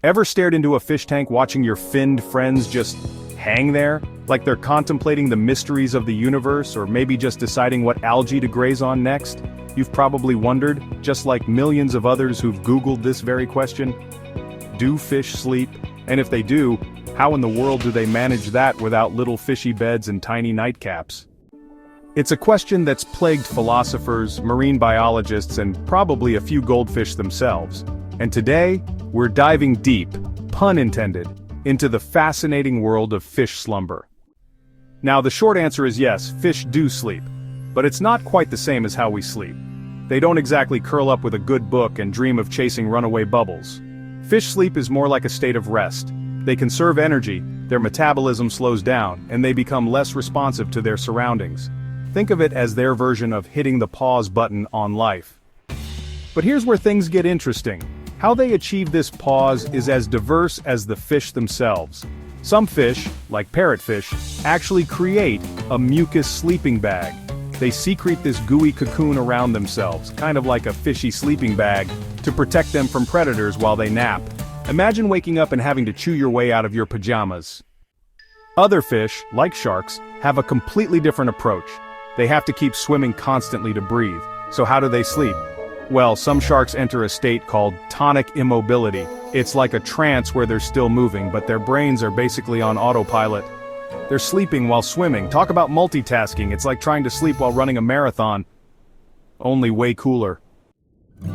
Ever stared into a fish tank watching your finned friends just hang there, like they're contemplating the mysteries of the universe or maybe just deciding what algae to graze on next? You've probably wondered, just like millions of others who've Googled this very question. Do fish sleep? And if they do, how in the world do they manage that without little fishy beds and tiny nightcaps? It's a question that's plagued philosophers, marine biologists, and probably a few goldfish themselves. And today, we're diving deep, pun intended, into the fascinating world of fish slumber. Now, the short answer is yes, fish do sleep. But it's not quite the same as how we sleep. They don't exactly curl up with a good book and dream of chasing runaway bubbles. Fish sleep is more like a state of rest. They conserve energy, their metabolism slows down, and they become less responsive to their surroundings. Think of it as their version of hitting the pause button on life. But here's where things get interesting. How they achieve this pause is as diverse as the fish themselves. Some fish, like parrotfish, actually create a mucus sleeping bag. They secrete this gooey cocoon around themselves, kind of like a fishy sleeping bag, to protect them from predators while they nap. Imagine waking up and having to chew your way out of your pajamas. Other fish, like sharks, have a completely different approach. They have to keep swimming constantly to breathe. So how do they sleep? Well, some sharks enter a state called tonic immobility. It's like a trance where they're still moving, but their brains are basically on autopilot. They're sleeping while swimming. Talk about multitasking. It's like trying to sleep while running a marathon. Only way cooler.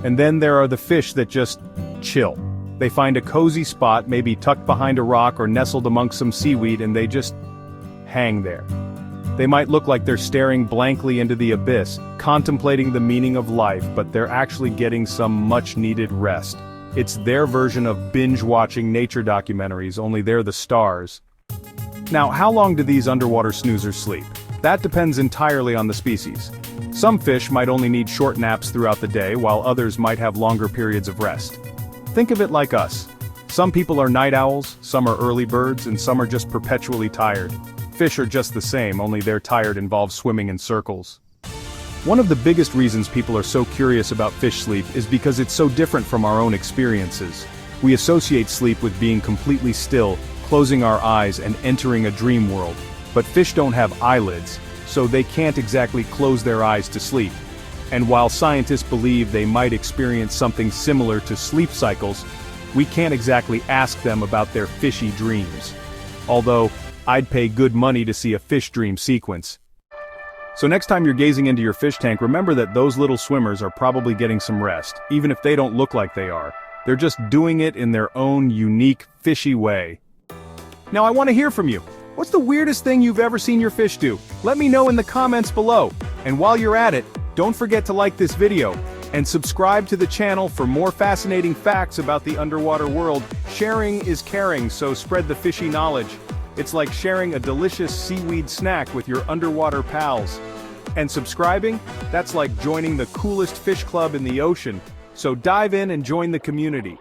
And then there are the fish that just chill. They find a cozy spot, maybe tucked behind a rock or nestled amongst some seaweed, and they just hang there. They might look like they're staring blankly into the abyss, contemplating the meaning of life, but they're actually getting some much-needed rest. It's their version of binge-watching nature documentaries, only they're the stars. Now, how long do these underwater snoozers sleep? That depends entirely on the species. Some fish might only need short naps throughout the day, while others might have longer periods of rest. Think of it like us. Some people are night owls, some are early birds, and some are just perpetually tired. Fish are just the same, only their tired involves swimming in circles. One of the biggest reasons people are so curious about fish sleep is because it's so different from our own experiences. We associate sleep with being completely still, closing our eyes and entering a dream world. But fish don't have eyelids, so they can't exactly close their eyes to sleep. And while scientists believe they might experience something similar to sleep cycles, we can't exactly ask them about their fishy dreams. Although, I'd pay good money to see a fish dream sequence. So next time you're gazing into your fish tank, remember that those little swimmers are probably getting some rest, even if they don't look like they are. They're just doing it in their own unique, fishy way. Now I want to hear from you. What's the weirdest thing you've ever seen your fish do? Let me know in the comments below. And while you're at it, don't forget to like this video, and subscribe to the channel for more fascinating facts about the underwater world. Sharing is caring, so spread the fishy knowledge. It's like sharing a delicious seaweed snack with your underwater pals. And subscribing? That's like joining the coolest fish club in the ocean. So dive in and join the community.